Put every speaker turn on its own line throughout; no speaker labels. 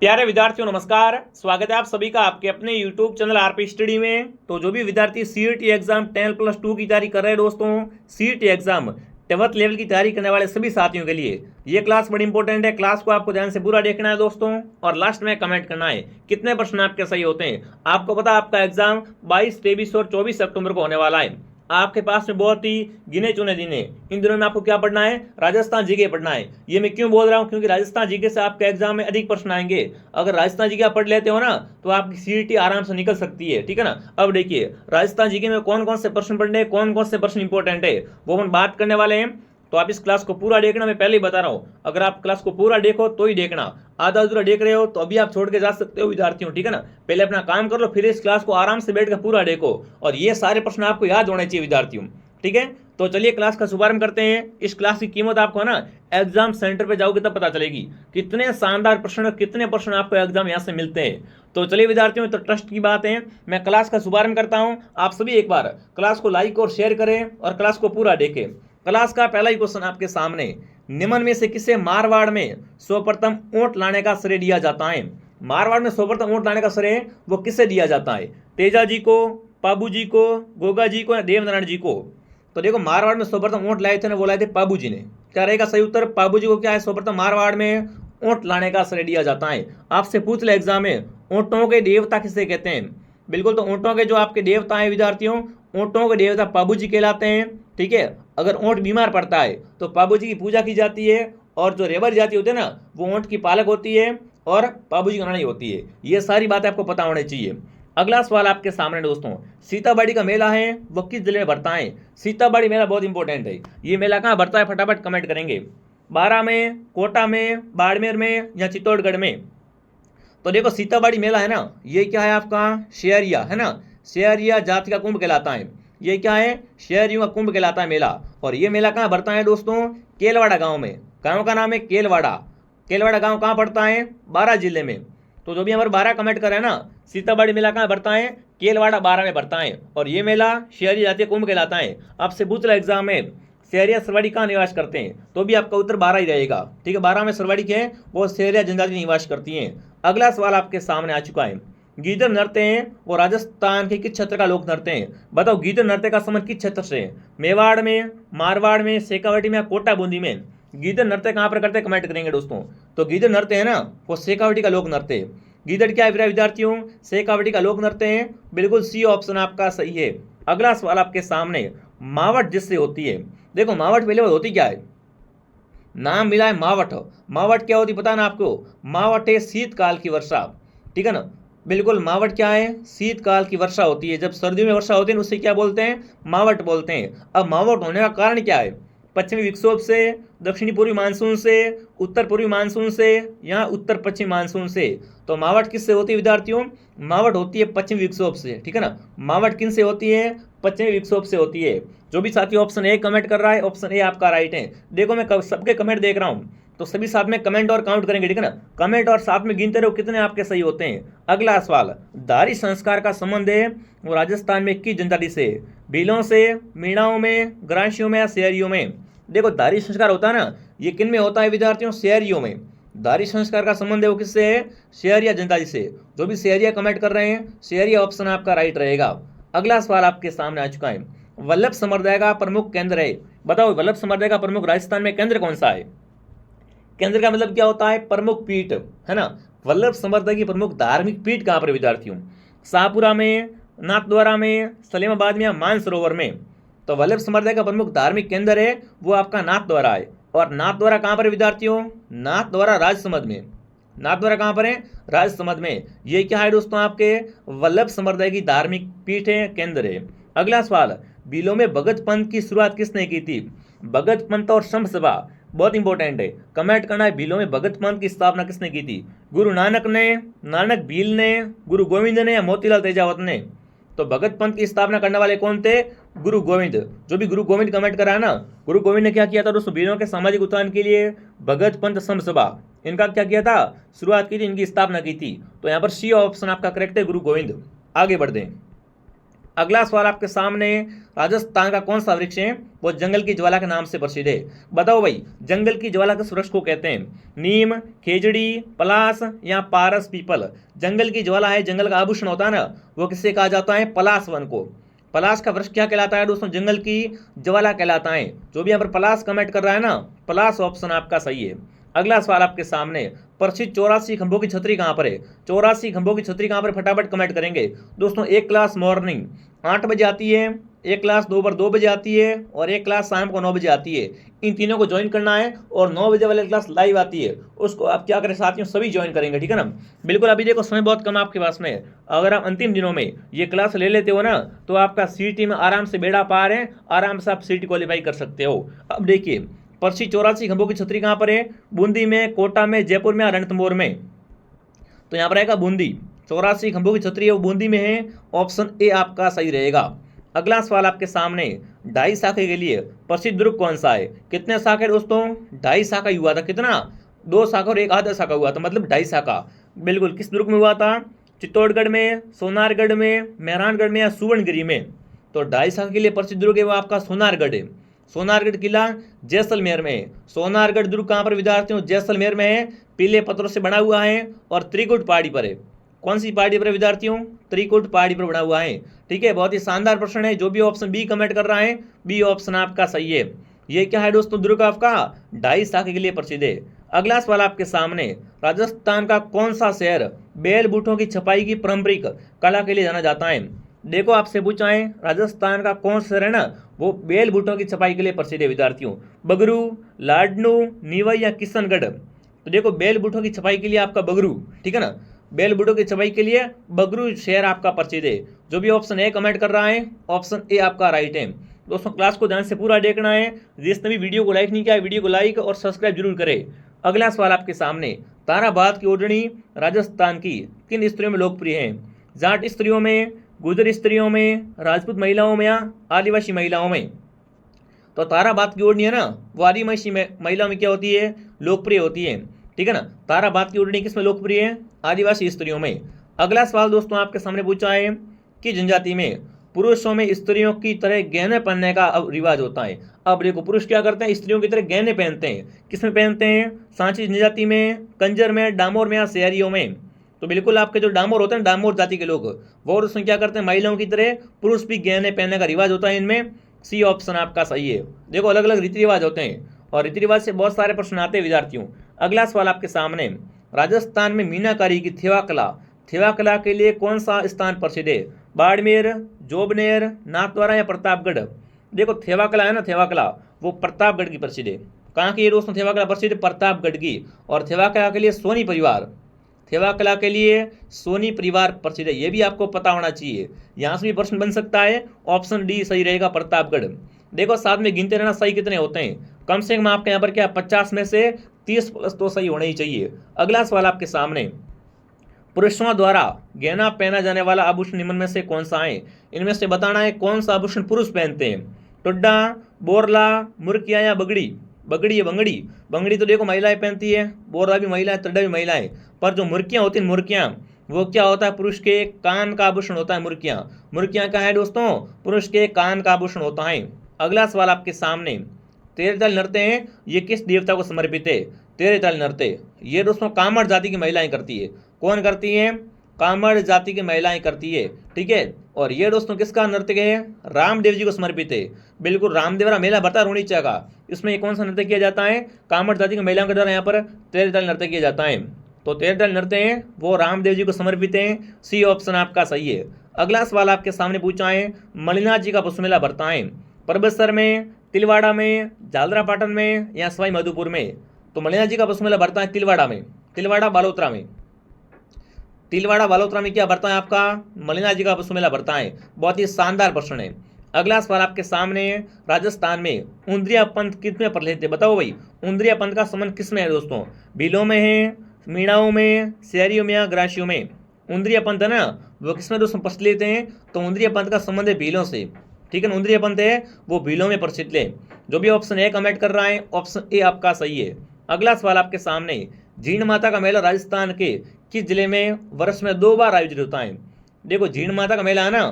प्यारे विद्यार्थियों नमस्कार। स्वागत है आप सभी का आपके अपने YouTube चैनल आरपी स्टडी में। तो जो भी विद्यार्थी सीईटी एग्जाम 10+2 की तैयारी कर रहे हैं दोस्तों, सीईटी एग्जाम 10th लेवल की तैयारी करने वाले सभी साथियों के लिए ये क्लास बड़ी इंपॉर्टेंट है। क्लास को आपको ध्यान से पूरा देखना है दोस्तों, और लास्ट में कमेंट करना है कितने प्रश्न आपके सही होते हैं। आपको पता है आपका एग्जाम 22, 23 और 24 सितंबर को होने वाला है। आपके पास में बहुत ही गिने चुने दिन है। इन दिनों में आपको क्या पढ़ना है? राजस्थान जीके पढ़ना है। ये मैं क्यों बोल रहा हूँ? क्योंकि राजस्थान जीके से आपके एग्जाम में अधिक प्रश्न आएंगे। अगर राजस्थान जीके आप पढ़ लेते हो ना तो आपकी सीईटी आराम से निकल सकती है, ठीक है ना। अब देखिए राजस्थान जीके में कौन कौन से प्रश्न पढ़ने हैं, कौन कौन से प्रश्न इंपॉर्टेंट है, वो हम बात करने वाले हैं। तो आप इस क्लास को पूरा देखना, मैं पहले ही बता रहा हूँ। अगर आप क्लास को पूरा देखो तो ही देखना, आधा अधूरा देख रहे हो तो अभी आप छोड़ के जा सकते हो विद्यार्थियों, ठीक है ना। पहले अपना काम कर लो, फिर इस क्लास को आराम से बैठ कर पूरा देखो, और ये सारे प्रश्न आपको याद होने चाहिए विद्यार्थियों, ठीक है। तो चलिए क्लास का शुभारंभ करते हैं। इस क्लास की कीमत आपको है ना एग्जाम सेंटर पे जाओगे तब पता चलेगी कितने शानदार प्रश्न, कितने प्रश्न आपको एग्जाम यहाँ से मिलते हैं। तो चलिए विद्यार्थियों, तो ट्रस्ट की बात है, मैं क्लास का शुभारंभ करता हूँ। आप सभी एक बार क्लास को लाइक और शेयर करें और क्लास को पूरा देखें। क्लास का पहला ही क्वेश्चन आपके सामने, निम्न में से किसे मारवाड़ में सर्वप्रथम ऊंट लाने का श्रेय दिया जाता है? मारवाड़ में सर्वप्रथम ऊंट लाने का श्रेय वो किसे दिया जाता है? तेजा जी को, पाबू जी को, गोगा जी को या देवनारायण जी को? तो देखो मारवाड़ में सर्वप्रथम ऊंट लाए थे ना, वो लाए थे पाबू जी ने। क्या रहेगा सही उत्तर? पाबू जी को क्या है, सर्वप्रथम मारवाड़ में ऊंट लाने का श्रेय दिया जाता है। आपसे पूछ ले एग्जाम में, ऊंटों के देवता किसे कहते हैं? बिल्कुल, तो ऊंटों के जो आपके देवता हैं विद्यार्थियों, ऊंटों के देवता पाबू जी कहलाते हैं, ठीक है। अगर ऊंट बीमार पड़ता है तो पाबू जी की पूजा की जाती है, और जो रेबर जाति होती है ना वो ऊंट की पालक होती है और पाबू जी की रानी होती है। ये सारी बातें आपको पता होनी चाहिए। अगला सवाल आपके सामने दोस्तों, सीताबाड़ी का मेला है वो किस जिले में भरता है? सीताबाड़ी मेला बहुत इंपॉर्टेंट है। ये मेला कहाँ भरता है, फटाफट कमेंट करेंगे। बारा में, कोटा में, बाड़मेर में या चित्तौड़गढ़ में? तो देखो सीताबाड़ी मेला है ना, ये क्या है आपका? शेयरिया है ना, शेयरिया जाति का कुंभ कहलाता है। ये क्या है? शेयरियों का कुंभ कहलाता है मेला। और ये मेला कहाँ भरता है दोस्तों? केलवाड़ा गांव में। गांव का नाम है केलवाड़ा। केलवाड़ा गांव कहाँ पड़ता है? बारा जिले में। तो जो भी हमारे 12 कमेंट कर रहे हैं ना, सीताबाड़ी मेला कहाँ भरता है? केलवाड़ा 12 में भरता है। और ये मेला शहरी जातीय कुंभ कहलाता है। आपसे पूछ रहा एग्जाम में, शहरिया सरवाड़ी कहाँ निवास करते हैं? तो भी आपका उत्तर 12 ही रहेगा, ठीक है। 12 में सरवाड़ी के हैं वो शहरिया जनजाति निवास करती हैं। अगला सवाल आपके सामने आ चुका है, गीदड़ नृत्य हैं वो राजस्थान के किस क्षेत्र का लोक नृत्य है? बताओ गीदड़ नृत्य का संबंध किस क्षेत्र से है? मेवाड़ में, मारवाड़ में, शेखावाटी में, कोटा बूंदी में? गीदड़ नृत्य कहाँ पर करते हैं, कमेंट करेंगे दोस्तों। तो गीदड़ नृत्य है ना वो शेखावाटी का लोक नृत्य है। गीदड़ क्या है विद्यार्थियों? शेखावाटी का लोक नृत्य है। बिल्कुल सी ऑप्शन आपका सही है। अगला सवाल आपके सामने, मावट जिससे होती है? देखो मावट पहले बात होती क्या है, नाम मिला है मावट। मावट क्या होती पता ना आपको? मावट है शीतकाल की वर्षा, ठीक है ना। बिल्कुल, मावट क्या है? शीतकाल की वर्षा होती है। जब सर्दियों में वर्षा होती है उससे क्या बोलते हैं? मावट बोलते हैं। अब मावट होने का कारण क्या है? पश्चिमी विक्षोभ से, दक्षिणी पूर्वी मानसून से, उत्तर पूर्वी मानसून से या उत्तर पश्चिमी मानसून से? तो मावट किससे होती है विद्यार्थियों? मावट होती है पश्चिमी विक्षोभ से, ठीक है ना। मावट किन से होती है? पश्चिमी विक्षोभ से होती है। जो भी साथी ऑप्शन ए कमेंट कर रहा है, ऑप्शन ए आपका राइट है। देखो मैं सबके कमेंट देख रहा हूँ, तो सभी साथ में कमेंट और काउंट करेंगे, ठीक है ना। कमेंट और साथ में गिनते रहो कितने आपके सही होते हैं। अगला सवाल, दारी संस्कार का संबंध है वो राजस्थान में किस जनजाति से? भीलों से, मीणाओं में, ग्रासियों में या शहरियों में? देखो दारी संस्कार होता है ना, ये किन में होता है विद्यार्थियों? शहरियों में। दारी संस्कार का संबंध है वो किससे है? शहरिया जनजाति से। जो भी शहरिया कमेंट कर रहे हैं, शहरिया ऑप्शन आपका राइट रहेगा। अगला सवाल आपके सामने आ चुका है, वल्लभ संप्रदाय का प्रमुख केंद्र है। बताओ वल्लभ संप्रदाय का प्रमुख राजस्थान में केंद्र कौन सा है? केंद्र का मतलब क्या होता है? प्रमुख पीठ, है ना। वल्लभ संप्रदाय की प्रमुख धार्मिक पीठ कहाँ पर विद्यार्थियों? शाहपुरा में, नाथद्वारा में, सलेमाबाद में या मानसरोवर में? तो वल्लभ संप्रदाय का प्रमुख धार्मिक केंद्र है वो आपका नाथद्वारा है। और नाथद्वारा कहाँ पर है विद्यार्थियों? नाथद्वारा राजसमंद में। नाथद्वारा कहाँ पर है? राजसमंद में। ये क्या है दोस्तों? आपके वल्लभ संप्रदाय की धार्मिक पीठ है, केंद्र है। अगला सवाल, बिलों में भगत पंथ की शुरुआत किसने की थी? भगत पंथ और संत सभा बहुत इंपॉर्टेंट है, कमेंट करना है। बिलों में भगत पंथ की स्थापना किसने की थी? गुरु नानक ने, नानक भील ने, गुरु गोविंद ने या मोतीलाल तेजावत ने? तो भगत पंथ की स्थापना करने वाले कौन थे? गुरु गोविंद। जो भी गुरु गोविंद कमेंट करा है ना, गुरु गोविंद ने क्या किया था दोस्तों? भीलों के सामाजिक उत्थान के लिए भगत पंथ संत सभा, इनका क्या किया था? शुरुआत की थी, इनकी स्थापना की थी। तो यहाँ पर सी ऑप्शन आपका करेक्ट है, गुरु गोविंद। आगे बढ़ते हैं। अगला सवाल आपके सामने, राजस्थान का कौन सा वृक्ष है वो जंगल की ज्वाला के नाम से प्रसिद्ध है? बताओ भाई, जंगल की ज्वाला किस वृक्ष को कहते हैं? नीम, खेजड़ी, पलास या पारस पीपल? जंगल की ज्वाला है, जंगल का आभूषण होता है ना, वो किससे कहा जाता है? पलास वन को। पलास का वृक्ष क्या कहलाता है दोस्तों? जंगल की ज्वाला कहलाता है। जो भी यहाँ पर पलास कमेंट कर रहा है ना, पलास ऑप्शन आपका सही है। अगला सवाल आपके सामने, प्रसिद्ध 84 खंभों की छतरी कहाँ पर है? 84 खंभों की छतरी कहाँ पर? फटाफट कमेंट करेंगे दोस्तों। एक क्लास मॉर्निंग 8 बजे आती है, एक क्लास दोपहर 2 बजे आती है और एक क्लास शाम को 9 बजे आती है। इन तीनों को ज्वाइन करना है और 9 बजे वाली क्लास लाइव आती है, उसको आप क्या करें साथियों, सभी ज्वाइन करेंगे, ठीक है ना। बिल्कुल, अभी देखो समय बहुत कम आपके पास में है। अगर आप अंतिम दिनों में ये क्लास ले लेते हो ना, तो आपका सीईटी में आराम से बेड़ा पार है, आराम से आप सीईटी क्वालिफाई कर सकते हो। अब देखिए, प्रसिद्ध 84 खंभों की छतरी कहाँ पर है? बूंदी में, कोटा में, जयपुर में, रणथंभौर में? तो यहाँ पर आएगा बूंदी। 84 खंभों की छतरी है वो बूंदी में है, ऑप्शन ए आपका सही रहेगा। अगला सवाल आपके सामने, ढाई शाखे के लिए प्रसिद्ध दुर्ग कौन सा है? कितने शाखे दोस्तों? ढाई शाखा हुआ था। कितना? 2 शाखा और 1 आधा शाखा हुआ था, मतलब 2.5 शाखा। बिल्कुल, किस दुर्ग में हुआ था? चित्तौड़गढ़ में, सोनारगढ़ में, मेहरानगढ़ में या सुवर्णगिरी में? तो 2.5 शाखा के लिए प्रसिद्ध दुर्ग है वो आपका सोनारगढ़ है। सोनारगढ़ किला जैसलमेर में है। सोनारगढ़ दुर्ग कहाँ पर विद्यार्थियों? जैसलमेर में है। पीले पत्थरों से बना हुआ है और त्रिकुट पहाड़ी पर है। कौन सी पहाड़ी पर विद्यार्थियों? त्रिकुट पहाड़ी पर बना हुआ है, ठीक है। बहुत ही शानदार प्रश्न है। जो भी ऑप्शन बी कमेंट कर रहा है, बी ऑप्शन आपका सही है। ये क्या है दोस्तों? दुर्ग आपका 2.5 शाखे के लिए प्रसिद्ध है। अगला सवाल आपके सामने, राजस्थान का कौन सा शहर बेल बूटों की छपाई की पारंपरिक कला के लिए जाना जाता है? देखो, आपसे पूछा है राजस्थान का कौन सा शहर है ना, वो बेल बूटों की छपाई के लिए प्रसिद्ध है विद्यार्थियों। बगरू, लाडनू, नीवई या किशनगढ़? तो देखो, बेल बूटों की छपाई के लिए आपका बगरू, ठीक है ना। बेल बूटों की छपाई के लिए बगरू शहर आपका प्रसिद्ध है। जो भी ऑप्शन ए कमेंट कर रहा है, ऑप्शन ए आपका राइट है। दोस्तों, क्लास को ध्यान से पूरा देखना है। जिसने भी वीडियो को लाइक नहीं किया है, वीडियो को लाइक और सब्सक्राइब जरूर करें। अगला सवाल आपके सामने, ताराबाद की ओढ़नी राजस्थान की किन स्त्रियों में लोकप्रिय है? जाट स्त्रियों में, गुजर स्त्रियों में, राजपूत महिलाओं में या आदिवासी महिलाओं में? तो ताराबाद की ओढ़नी है ना, वो आदिवासी महिलाओं में क्या होती है? लोकप्रिय होती है, ठीक है ना। ताराबाद की ओढ़नी किसमें लोकप्रिय है? आदिवासी स्त्रियों में। अगला सवाल दोस्तों आपके सामने पूछा है कि जनजाति में पुरुषों में स्त्रियों की तरह गहने पहनने का अब रिवाज होता है। अब देखो, पुरुष क्या करते हैं? स्त्रियों की तरह गहने पहनते हैं। किसमें पहनते हैं? सांची जनजाति में, कंजर में, डामोर में या शहरियों में? तो बिल्कुल, आपके जो डामोर होते हैं, डामोर जाति के लोग, वो उसमें क्या करते हैं? महिलाओं की तरह पुरुष भी गहने पहनने का रिवाज होता है इनमें। सी ऑप्शन आपका सही है। देखो, अलग अलग रीति रिवाज होते हैं और रीति रिवाज से बहुत सारे प्रश्न आते हैं विद्यार्थियों। अगला सवाल आपके सामने, राजस्थान में मीनाकारी की थेवा कला के लिए कौन सा स्थान प्रसिद्ध है? बाड़मेर, जोबनेर, नाथद्वारा या प्रतापगढ़? देखो, थेवा कला है ना, थेवा कला वो प्रतापगढ़ की प्रसिद्ध है। कहाँ की ये दोस्तों थेवा कला प्रसिद्ध? प्रतापगढ़ की। और थेवा कला के लिए सोनी परिवार, थेवा कला के लिए सोनी परिवार प्रसिद्ध है। ये भी आपको पता होना चाहिए। यहाँ से भी प्रश्न बन सकता है, ऑप्शन डी सही रहेगा, प्रतापगढ़। देखो, साथ में गिनते रहना सही कितने होते हैं। कम से कम आपके यहाँ पर क्या 50 में से 30 प्लस तो सही होना ही चाहिए। अगला सवाल आपके सामने, पुरुषों द्वारा गहना पहना जाने वाला आभूषण निम्न में से कौन सा है? इनमें से बताना है कौन सा आभूषण पुरुष पहनते हैं। टुड्डा, बोरला, मुर्किया या बगड़ी? बगड़ी है, बंगड़ी। बंगड़ी तो देखो महिलाएं पहनती है, बोरला भी महिला है, टुड्डा भी महिला है। पर जो मुर्कियाँ होती हैं, मुर्कियाँ, वो क्या होता है? पुरुष के कान का आभूषण होता है मुर्कियाँ। मुर्कियाँ क्या है दोस्तों? पुरुष के कान का आभूषण होता है। अगला सवाल आपके सामने, तेरताल नृत्य हैं, ये किस देवता को समर्पित है? तेरताल नृत्य ये दोस्तों कामड़ जाति की महिलाएं करती है। कौन करती है? कामड़ जाति की महिलाएं करती है, ठीक है। और ये दोस्तों किसका नृत्य है? रामदेव जी को समर्पित है। बिल्कुल, रामदेवरा मेला भरता रोनीचा का, इसमें ये कौन सा नृत्य किया जाता है? कामड़ जाति की महिलाओं के द्वारा यहाँ पर तेरताल नृत्य किया जाता है। तो तेरताल नृत्य है वो रामदेव जी को समर्पित है। सी ऑप्शन आपका सही है। अगला सवाल आपके सामने पूछा है, मलिनाथ जी का पुष्प मेला भरता है परबतसर में, तिलवाड़ा में, झालरापाटन में या सवाई माधोपुर में? तो मलिनाथ जी का पुष्प मेला भरता है तिलवाड़ा में, तिलवाड़ा बालोतरा में। तिलवाड़ा बालोतरा में क्या भरता है आपका? मलिनाथ जी का पुष्प मेला भरता है। बहुत ही शानदार प्रश्न है। अगला सवाल आपके सामने, राजस्थान में उंद्रिया पंथ किसमें प्रचलित है? बताओ भाई, उंद्रिया पंथ का संबंध किसमें है दोस्तों? भीलों में है, मीणाओं में, शहरियों में या ग्रासियों में? उंद्रिया पंथ है ना, वो किसमें दोस्तों प्रचलित है? तो उंद्रिया पंथ का संबंध है भीलों से, ठीक है ना। उंद्रिया पंथ है वो भीलों में प्रचलित है। जो भी ऑप्शन ए कमेंट कर रहा है, ऑप्शन ए आपका सही है। अगला सवाल आपके सामने, जीण माता का मेला राजस्थान के किस जिले में वर्ष में 2 बार आयोजित होता है? देखो, जीण माता का मेला है ना,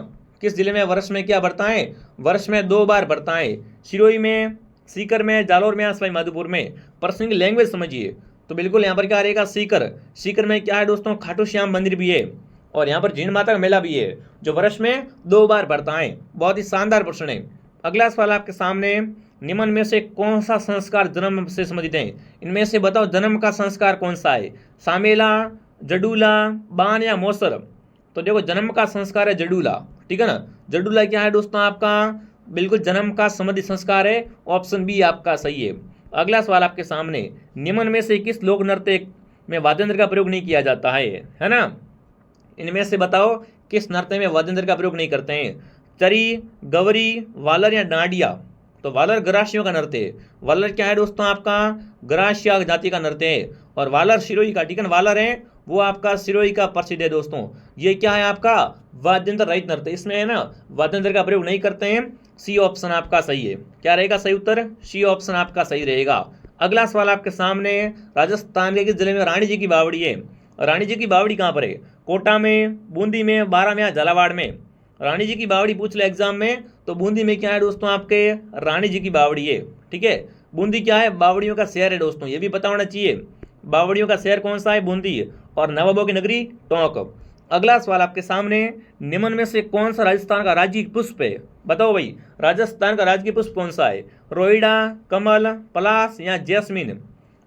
किस जिले में वर्ष में क्या बढ़ता है? वर्ष में 2 बार बढ़ता है। सिरोही में, सीकर में, जालौर में, सवाई माधोपुर में। प्रश्न की लैंग्वेज समझिए, तो बिल्कुल यहाँ पर क्या रहेगा? सीकर। सीकर में क्या है दोस्तों? खाटू श्याम मंदिर भी है और यहाँ पर जीण माता का मेला भी है जो वर्ष में 2 बार बढ़ता है। बहुत ही शानदार प्रश्न है। अगला सवाल आपके सामने, निम्न में से कौन सा संस्कार जन्म से संबंधित है? इनमें से बताओ जन्म का संस्कार कौन सा है? सामेला, जडूला, बान या मौसर? तो देखो जन्म का संस्कार है जडूला, ठीक है ना। जडूला क्या है दोस्तों? आपका बिल्कुल जन्म का संबंधित संस्कार है। ऑप्शन बी आपका सही है। अगला सवाल आपके सामने, निम्न में से किस लोक नृत्य में वाद्य यंत्र का प्रयोग नहीं किया जाता है ना? इनमें से बताओ किस नृत्य में वाद्य यंत्र का प्रयोग नहीं करते हैं? चरी, गवरी, वालर या डांडिया? तो वालर गरासियों का नृत्य है। वालर क्या है दोस्तों? आपका गरासिया जाति का नृत्य है और वालर सिरोही का, ठीक है ना। वालर है वो आपका सिरोही का प्रसिद्ध है दोस्तों। ये क्या है? आपका वाद्य यंत्र रहित नृत्य, इसमें है ना वाद्य यंत्र का प्रयोग नहीं करते हैं। सी ऑप्शन आपका सही है। क्या रहेगा सही उत्तर? सी ऑप्शन आपका सही रहेगा। अगला सवाल आपके सामने, राजस्थान के किस जिले में रानी जी की बावड़ी है? रानी जी की बावड़ी कहाँ पर है? कोटा में, बूंदी में, बारां में या झालावाड़ में? रानी जी की बावड़ी पूछ ले एग्जाम में तो बूंदी में क्या है दोस्तों? आपके रानी जी की बावड़ी है, ठीक है। बूंदी क्या है? बावड़ियों का शहर है दोस्तों, ये भी पता होना चाहिए। बावड़ियों का शहर कौन सा है? बूंदी। और नवाबों की नगरी टोंक। अगला सवाल आपके सामने, निम्न में से कौन सा राजस्थान का राज्य पुष्प है? बताओ भाई, राजस्थान का राजकीय पुष्प कौन सा है? रोइडा, कमल, पलाश या जैस्मिन?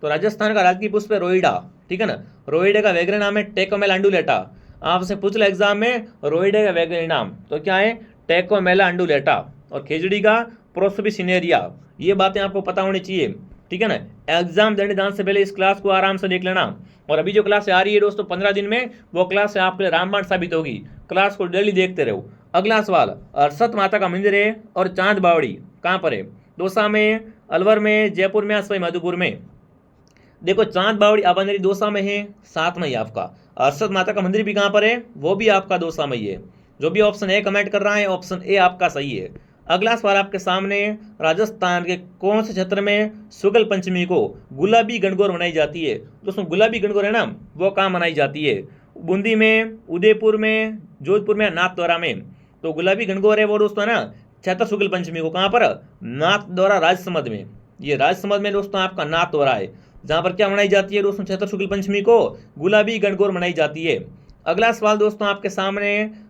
तो राजस्थान का राजकीय पुष्प है रोइडा, ठीक है ना। रोइडे का वैज्ञानिक नाम है टेकोमेला अंडुलेटा। आपसे पूछ लो एग्जाम में रोइडे का वैज्ञानिक नाम, तो क्या है? टेकोमेला अंडुलेटा। और खेजड़ी का प्रोसोपिसिनेरिया। ये बातें आपको पता होनी चाहिए, ठीक है ना। एग्जाम देने जाने से पहले इस क्लास को आराम से देख लेना। और अभी जो क्लास आ रही है दोस्तों 15 दिन में, वो क्लास से आपके लिए रामबाण साबित होगी। क्लास को डेली देखते रहो। अगला सवाल, अरसत माता का मंदिर है और चांद बावड़ी कहाँ पर है? दौसा में, अलवर में, जयपुर में, सवाई माधोपुर में? देखो चांद बावड़ी आपका मेरी दौसा में है, साथ में ही आपका अरसत माता का मंदिर भी कहाँ पर है? वो भी आपका दौसा में ही है। जो भी ऑप्शन ए कमेंट कर रहा है, ऑप्शन ए आपका सही है। अगला सवाल आपके सामने, राजस्थान के कौन से क्षेत्र में शुक्ल पंचमी को गुलाबी गणगौर मनाई जाती है? दोस्तों गुलाबी गणगौर है ना, वो कहाँ मनाई जाती है? बूंदी में, उदयपुर में, जोधपुर में, नाथद्वारा में? तो गुलाबी गणगौर है वो दोस्तों है ना चैत्र शुक्ल पंचमी को कहाँ पर? नाथद्वारा राजसमंद में। ये राजसमंद में दोस्तों आपका नाथद्वारा है, जहाँ पर क्या मनाई जाती है दोस्तों? चैत्र शुक्ल पंचमी को गुलाबी गणगौर मनाई जाती है। अगला सवाल दोस्तों आपके सामने,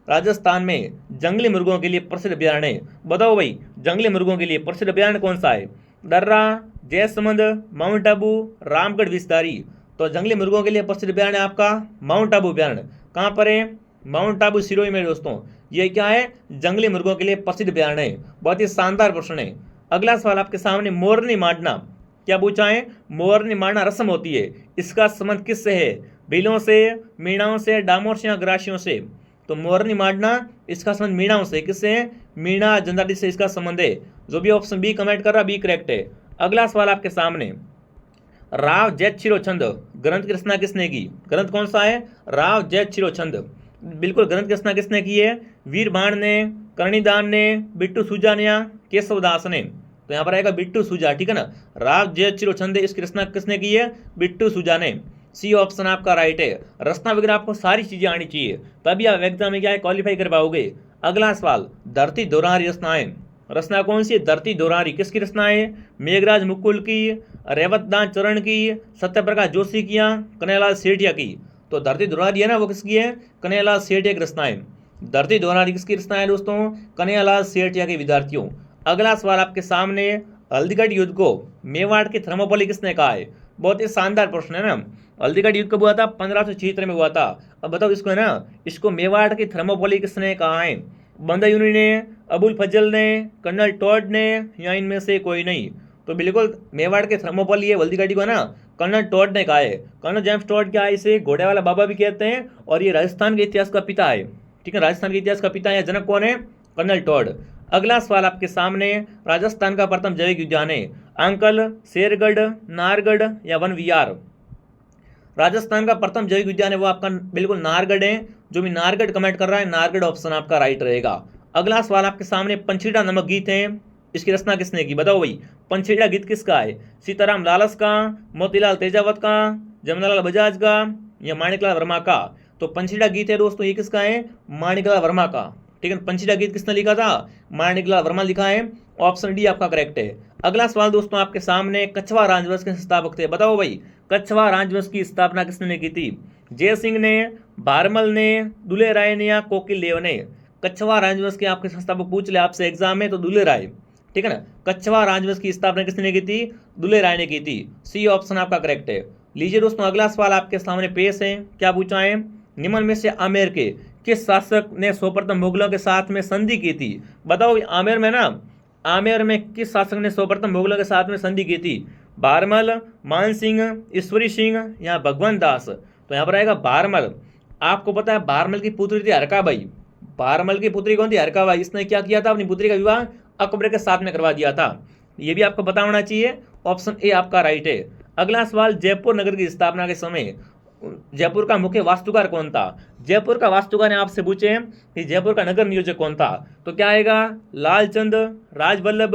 राजस्थान में जंगली मुर्गों के लिए प्रसिद्ध अभयारण्य, बताओ भाई जंगली मुर्गों के लिए प्रसिद्ध अभयारण्य कौन सा है? दर्रा, जयसमंद, माउंट आबू, रामगढ़ विस्तारी? तो जंगली मुर्गों के लिए प्रसिद्ध अभयारण्य आपका माउंट आबू अभयारण्य। कहाँ पर है? माउंट आबू सिरोही में दोस्तों। ये क्या है? जंगली मुर्गों के लिए प्रसिद्ध अभयारण्य है। बहुत ही शानदार प्रश्न है। अगला सवाल आपके सामने, मोरनी मारना क्या पूछा है? मोरनी मारना रस्म होती है, इसका संबंध किससे है? भीलों से, मीणाओं से, डामोर से या ग्रासियों से? तो मोरनी मारना इसका संबंध मीणाओं से। किससे है? मीणा जनजाति से इसका संबंध है। जो भी ऑप्शन बी कमेंट कर रहा बी करेक्ट है। अगला सवाल आपके सामने, राव जयच्छिरो छंद ग्रंथ की रचना किसने की? ग्रंथ कौन सा है? राव जयच्छिरो छंद। बिल्कुल ग्रंथ की रचना किसने की है? वीर बाण ने, कर्णिदान ने, बिट्टू सूजा ने या केशवदास ने? तो यहाँ पर आएगा बिट्टू सूजा, ठीक है ना। राव जयच्छिरो छंद इसकी रचना किसने की है? बिट्टू सूजा ने। सी ऑप्शन आपका राइट है। रचना वगैरह आपको सारी चीजें आनी चाहिए, तभी आप एग्जाम में क्या है क्वालिफाई कर पाओगे। अगला सवाल, धरती दोहरारी रचनाएं, रचना कौन सी है? धरती दोहरारी किसकी रचना है? मेघराज मुकुल की, रेवतदास चरण की, सत्यप्रकाश जोशी की या कन्हैयालाल सेठिया की? तो धरती दोहरारी है ना वो किसकी है? कन्हैयालाल सेठिया की रचना है। धरती दोहरारी किसकी रचना है दोस्तों? कन्हैयालाल सेठिया के विद्यार्थियों। अगला सवाल आपके सामने, हल्दीघाटी युद्ध को मेवाड़ की थर्मोपॉली किसने कहा है? बहुत ही शानदार प्रश्न है ना। हल्दीघाटी युद्ध कब हुआ था? 1576 में हुआ था। अब बताओ इसको है ना, इसको मेवाड़ की थर्मोपॉली किसने कहा है? बंदायूनी ने, अबुल फजल ने, कर्नल टॉड ने या इनमें से कोई नहीं? तो बिल्कुल मेवाड़ के थर्मोपॉली है हल्दीघाटी को है ना कर्नल टॉड ने कहा है। कर्नल जेम्स टॉड क्या है? इसे घोड़े वाला बाबा भी कहते हैं और ये राजस्थान के इतिहास का पिता है, ठीक है। राजस्थान के इतिहास का पिता है, जनक कौन है? Colonel Tod. अगला सवाल आपके सामने, राजस्थान का प्रथम जैविक उद्यान है अंकल, शेरगढ़, नाहरगढ़ या वन विहार? राजस्थान का प्रथम जैविक उद्यान है वो आपका बिल्कुल नाहरगढ़ है। जो भी नाहरगढ़ कमेंट कर रहा है नाहरगढ़ ऑप्शन आपका राइट रहेगा। अगला सवाल आपके सामने, पंचीड़ा नामक गीत है, इसकी रचना किसने की? बताओ भाई पंचीड़ा गीत किसका है? सीताराम लालस का, मोतीलाल तेजावत का, जमनालाल बजाज का या माणिकलाल वर्मा का? तो पंचीड़ा गीत है दोस्तों ये किसका है? माणिकलाल वर्मा का, ठीक है। पंचीदा गीत किसने लिखा था? माणिकलाल वर्मा लिखा है। ऑप्शन डी आपका करेक्ट है। अगला सवाल दोस्तों आपके सामने, कछवा राजवंश के संस्थापक थे, बताओ भाई कछवा राजवंश की स्थापना किसने की थी? जय सिंह ने, भारमल ने, दुले राय ने या कोकिल देव ने? कछवा राजवंश के आपके संस्थापक पूछ ले आपसे एग्जाम में तो दुले राय, ठीक है ना। कछवा राजवंश की स्थापना किसने की थी? दुले राय ने की थी। सी ऑप्शन आपका करेक्ट है। लीजिए दोस्तों अगला सवाल आपके सामने पेश है। क्या पूछा है? निम्न में से आमेर के किस शासक ने सर्वप्रथम मुगलों के साथ में संधि की थी? बताओ आमेर में ना, आमेर में किस शासक ने सर्वप्रथम मुगलों के साथ में संधि की थी? भारमल, मान सिंह, ईश्वरी सिंह या भगवंत दास? तो यहाँ पर आएगा भारमल। आपको पता है भारमल की पुत्री थी हरकाबाई। भारमल की पुत्री कौन थी? हरकाबाई। इसने क्या किया था? अपनी पुत्री का विवाह अकबर के साथ में करवा दिया था। ये भी आपको पता होना चाहिए। ऑप्शन ए आपका राइट है। अगला सवाल, जयपुर नगर की स्थापना के समय जयपुर का मुख्य वास्तुकार कौन था? जयपुर का वास्तुकार ने आपसे पूछे कि जयपुर का नगर नियोजक कौन था? तो क्या आएगा? लालचंद, राजवल्लभ,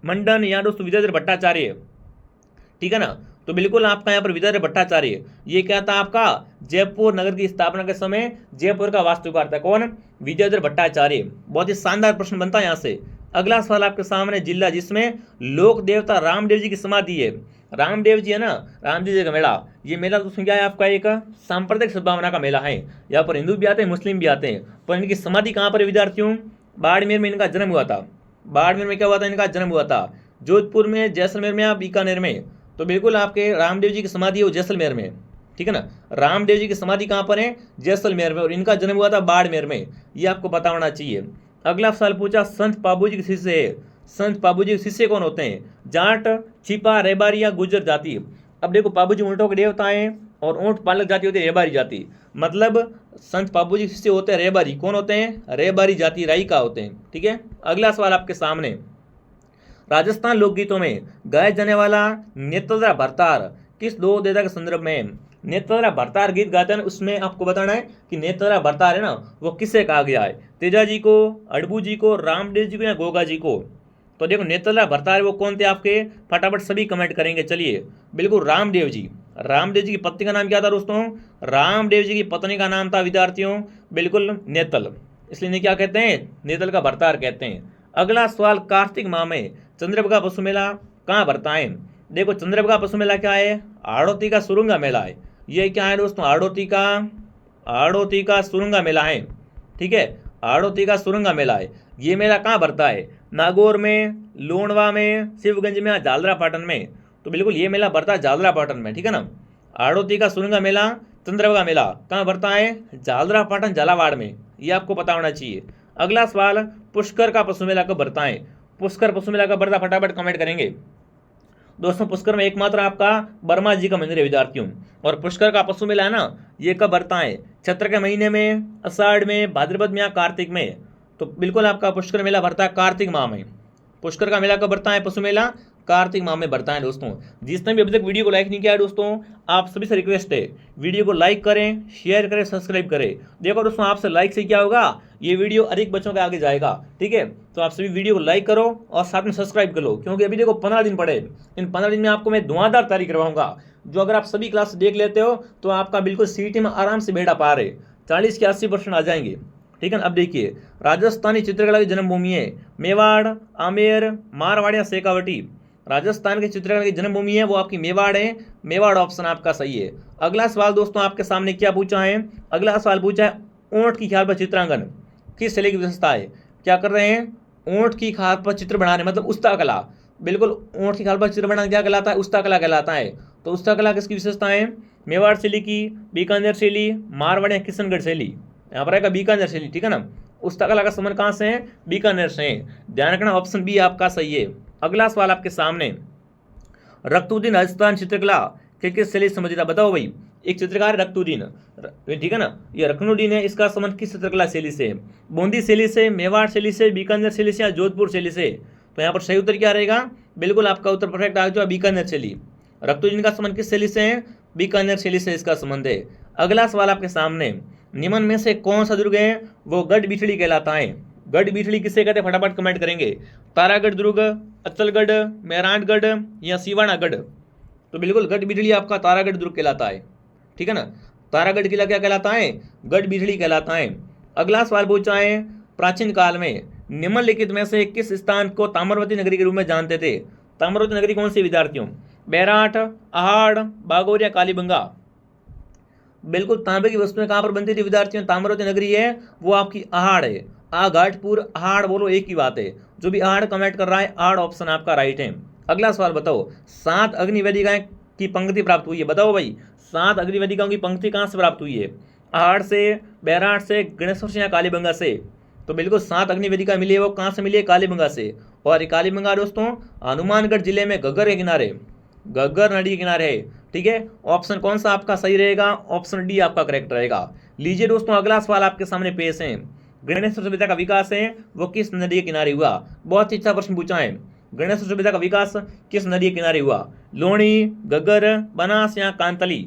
मंडन या दोस्तों विजयेंद्र भट्टाचार्य, ठीक है ना। तो बिल्कुल आपका यहाँ पर विजयेंद्र भट्टाचार्य, ये क्या था आपका? जयपुर नगर की स्थापना के समय जयपुर का वास्तुकार था कौन? विजयेंद्र भट्टाचार्य। बहुत ही शानदार प्रश्न बनता है यहाँ से। अगला सवाल आपके सामने, जिला जिसमें लोक देवता रामदेव जी की समाधि है। रामदेव जी है ना, रामदेव जी का मेला, ये मेला दोस्तों क्या है आपका? एक सांप्रदायिक सद्भावना का मेला है। यहाँ पर हिंदू भी आते हैं, मुस्लिम भी आते हैं। पर इनकी समाधि कहाँ पर है विद्यार्थियों? बाड़मेर में इनका जन्म हुआ था। बाड़मेर में क्या हुआ था? इनका जन्म हुआ था। जोधपुर में, जैसलमेर में या बीकानेर में? तो बिल्कुल आपके रामदेव जी की समाधि है जैसलमेर में, ठीक है ना। रामदेव जी की समाधि कहाँ पर है? जैसलमेर में। और इनका जन्म हुआ था बाड़मेर में, ये आपको पता होना चाहिए। अगला सवाल पूछा, संत बाबू जी के शिष्य है। संत बाबू जी के शिष्य कौन होते हैं? जाट, छिपा, रेबारी या गुर्जर जाति? अब देखो बाबू जी ऊँटों के देवता हैं और ऊँट पालक जाति होती है रेबारी जाति। मतलब संत बाबू जी के शिष्य होते हैं रेबारी। कौन होते हैं? रेबारी जाति, राई का होते हैं, ठीक है। अगला सवाल आपके सामने, राजस्थान लोकगीतों में गाया जाने वाला नेत्रदा भरतार किस दो देवता के संदर्भ में है? नेत्रदा भरतार गीत गाते हैं, उसमें आपको बताना है कि नेत्रदा भरतार है ना, वो किससे कहा गया है? तेजा जी को, अड़बू जी को, रामदेव जी को या गोगा जी को? तो देखो नेत्रदा भरतार वो कौन थे आपके? फटाफट सभी कमेंट करेंगे। चलिए, बिल्कुल रामदेव जी। रामदेव जी की पत्नी का नाम क्या था दोस्तों? रामदेव जी की पत्नी का नाम था विद्यार्थियों बिल्कुल नेतल, इसलिए इन्हें क्या कहते हैं? नेतल का भरतार कहते हैं। अगला सवाल, कार्तिक माह में चंद्रभागा पशु मेला कहाँ भरता है? देखो चंद्रभागा पशु मेला क्या है? हाड़ौती का सुरुंगा मेला है। ये क्या है दोस्तों? हाड़ौती का सुरुंगा मेला है, ठीक है। हाड़ौती का सुरुंगा मेला है। ये मेला कहाँ भरता है? नागौर में, लोणवा में, शिवगंज में या झालरा पाटन में? तो बिल्कुल ये मेला भरता है झालरा पाटन में, ठीक है ना। हाड़ौती का सुरुंगा मेला, चंद्रभागा मेला कहाँ भरता है? झालरा पाटन, झालावाड़ में। ये आपको पता होना चाहिए। अगला सवाल, पुष्कर का पशु मेला कब भरता है? पुष्कर पशु मेला कब भरता? फटाफट कमेंट करेंगे दोस्तों। पुष्कर में एकमात्र आपका बर्मा जी का मंदिर है विद्यार्थियों। और पुष्कर का पशु मेला है ना, ये कब भरता है? चैत्र के महीने में, आषाढ़ में, भाद्रपद में या कार्तिक में? तो बिल्कुल आपका पुष्कर मेला भरता है कार्तिक माह में। पुष्कर का मेला कब भरता है? पशु मेला कार्तिक माह में भरता है दोस्तों। जिसने भी अभी तक वीडियो को लाइक नहीं किया है दोस्तों, आप सभी से रिक्वेस्ट है वीडियो को लाइक करें, शेयर करें, सब्सक्राइब करें। देखो दोस्तों आपसे लाइक से क्या होगा? ये वीडियो अधिक बच्चों के आगे जाएगा, ठीक है। तो आप सभी वीडियो को लाइक करो और साथ में सब्सक्राइब कर लो, क्योंकि अभी देखो 15 दिन पड़े। इन 15 दिन में आपको मैं धुआंधार तैयारी करवाऊंगा, जो अगर आप सभी क्लास देख लेते हो तो आपका बिल्कुल सीईटी में आराम से बेड़ा पार है। 40 के 80% आ जाएंगे, ठीक है ना। अब देखिए, राजस्थानी चित्रकला की जन्मभूमि है मेवाड़, आमेर, मारवाड़ या शेखावटी? राजस्थान की चित्रकला की जन्मभूमि है वो आपकी मेवाड़ है। मेवाड़ ऑप्शन आपका सही है। अगला सवाल दोस्तों आपके सामने क्या पूछा है? अगला सवाल पूछा है, ऊंट की खाल पर चित्रांकन किस शैली की विशेषता है? क्या कर रहे हैं? ऊंट की खाल पर चित्र बनाने, मतलब उस्ता कला। बिल्कुल, ऊंट की खाल पर चित्र बनाना क्या कहलाता है? उस्ता कला कहलाता है। तो उस्ता कला किसकी विशेषता है? मेवाड़ शैली की, बीकानेर शैली, मारवाड़ या किशनगढ़ शैली? यहाँ पर आएगा बीकानेर शैली, ठीक है ना। उस्ता कला का संबंध कहाँ से है? बीकानेर से है। ध्यान रखना, ऑप्शन बी आपका सही है। अगला सवाल आपके सामने, रक्तुद्दीन राजस्थान चित्रकला किस शैली से संबंधित? बताओ भाई। एक चित्रकार रक्तुद्दीन, ठीक है ना, ये रक्नुद्दीन है, इसका संबंध किस चित्रकला शैली से? बूंदी शैली से, मेवाड़ शैली से, बीकानेर शैली से या जोधपुर शैली से? तो यहाँ पर सही उत्तर क्या रहेगा? बिल्कुल आपका उत्तर परफेक्ट आ जाओ, बीकानेर शैली। रक्तुद्दीन का संबंध किस शैली से है? बीकानेर शैली से इसका संबंध है। अगला सवाल आपके सामने, निम्न में से कौन सा दुर्ग है वो गढ़ बिठड़ी कहलाता है? गढ़ बिठड़ी किसे कहते हैं? फटाफट कमेंट करेंगे। तारागढ़ दुर्ग, अचलगढ़, मेहरानगढ़ या सिवानागढ़? तो बिल्कुल गढ़ बिठड़ी आपका तारागढ़ दुर्ग कहलाता है, ठीक है ना। तारागढ़ किला क्या कहलाता है? गढ़ बिठड़ी कहलाता है। अगला सवाल पूछा है, प्राचीन काल में निम्नलिखित में से किस स्थान को ताम्रवती नगरी के रूप में जानते थे? ताम्रवती नगरी कौन सी विद्यार्थियों? बैराठ, अहाड़, बागोर या कालीबंगा? बिल्कुल तांबे की वस्तुएं कहां पर बनती थी विद्यार्थियों? ताम्रवती नगरी है वो आपकी अहाड़ है। घाटपुर, अहाड़ बोलो एक ही बात है। जो भी अहाड़ कमेंट कर रहा है, अहाड़ ऑप्शन आपका राइट है। अगला सवाल बताओ, 7 अग्निवेदिकाएं की पंक्ति प्राप्त हुई है? बताओ भाई, 7 अग्निवेदिकाओं की पंक्ति कहां से प्राप्त हुई है? अहाड़ से, बैराठ से, गणेश्वर से या कालीबंगा से? तो बिल्कुल 7 अग्निवेदिका मिली है वो कहां से मिली है? कालीबंगा से। और ये कालीबंगा दोस्तों हनुमानगढ़ जिले में घग्गर के किनारे, घग्गर नदी के किनारे है। ठीक है, ऑप्शन कौन सा आपका सही रहेगा? ऑप्शन डी आपका करेक्ट रहेगा। लीजिए दोस्तों अगला सवाल आपके सामने पेश है। गणेश्वर सभ्यता का विकास है वो किस नदी के किनारे हुआ? बहुत ही अच्छा प्रश्न पूछा है। गणेश्वर सभ्यता का विकास किस नदी के किनारे हुआ? लोणी, घग्गर, बनास या कांतली?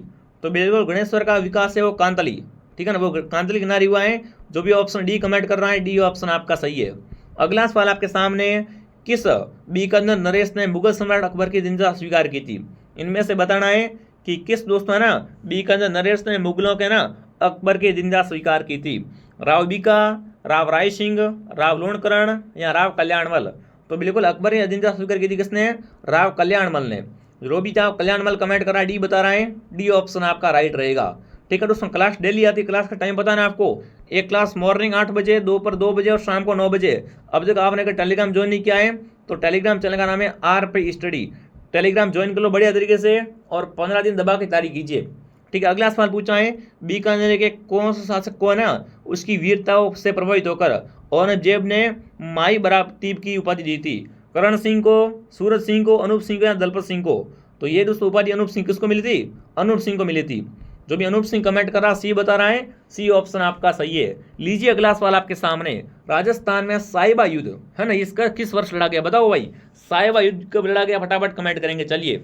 तो बिल्कुल गणेश्वर का विकास है वो कांतली, ठीक है ना, वो कांतली किनारे हुआ है। जो भी ऑप्शन डी कमेंट कर रहा है, डी ऑप्शन आपका सही है। अगला सवाल आपके सामने, किस बीकानेर नरेश ने मुगल सम्राट अकबर की निंदा स्वीकार की थी? इनमें से बताना है कि किस दोस्तों है ना बीकानेर नरेश ने मुगलों के ना अकबर की निंदा स्वीकार की थी? राव बीका, राव राय सिंह, राव लोणकरण या राव कल्याणमल? तो बिल्कुल अकबर ने निंदा स्वीकार की थी किसने? राव कल्याणमल ने। जो भी चाहो कल्याणमल कमेंट कर रहा है, डी बता रहा है, डी ऑप्शन आपका राइट रहेगा। ठीक है दोस्तों, क्लास डेली आती है, क्लास का टाइम बताना है आपको। एक क्लास मॉर्निंग 8 बजे, दोपहर 2 बजे और शाम को 9 बजे। अब तक आपने अगर टेलीग्राम ज्वाइन नहीं किया है तो टेलीग्राम चैनल का नाम है RP स्टडी। टेलीग्राम ज्वाइन कर लो बढ़िया तरीके से और 15 दिन दबा के तैयारी कीजिए। ठीक है, अगला सवाल पूछा है, बीकानेर के कौन सा शासक को है ना उसकी वीरताओं से प्रभावित होकर औरंगजेब ने माई बरातीब की उपाधि दी थी? करण सिंह को, सूरज सिंह को, अनूप सिंह को या दलपत सिंह को? तो ये दोस्तों उपाधि अनूप सिंह किसको मिली थी? अनूप सिंह को मिली थी। जो भी अनूप सिंह कमेंट कर रहा है, सी बता रहा है, सी ऑप्शन आपका सही है। लीजिए अगला सवाल आपके सामने, राजस्थान में साहिबा युद्ध है ना इसका किस वर्ष लड़ा गया? बताओ भाई, साहिबा युद्ध कब लड़ा गया? फटाफट कमेंट करेंगे। चलिए,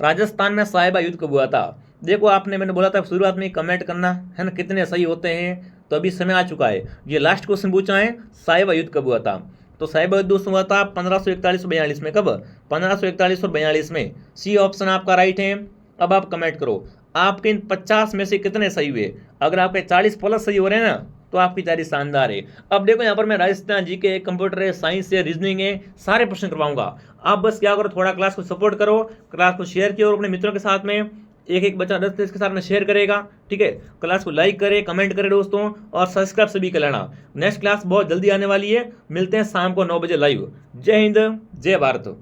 राजस्थान में साहिबा युद्ध कब हुआ था? देखो आपने, मैंने बोला था शुरुआत में कमेंट करना है ना, कितने सही होते हैं। तो अभी समय आ चुका है। ये लास्ट क्वेश्चन पूछा है, साहिबा युद्ध कब हुआ था? तो साहिबा युद्ध दोस्तों हुआ था 1541 और 42 में। कब? 1541 और 42 में। सी ऑप्शन आपका राइट है। अब आप कमेंट करो, आपके इन 50 में से कितने सही हुए? अगर आपके 40 प्लस सही हो रहे हैं ना तो आपकी तैयारी शानदार है। अब देखो यहाँ पर मैं राजस्थान जी के, कंप्यूटर है, साइंस है, रीजनिंग है, सारे प्रश्न करवाऊंगा। आप बस क्या करो, थोड़ा क्लास को सपोर्ट करो, क्लास को शेयर किया और अपने मित्रों के साथ में एक बच्चा 10 के साथ में शेयर करेगा। ठीक है, क्लास को लाइक करे, कमेंट करे दोस्तों, और सब्सक्राइब सभी कर लेना। नेक्स्ट क्लास बहुत जल्दी आने वाली है। मिलते हैं शाम को 9 बजे लाइव। जय हिंद, जय भारत।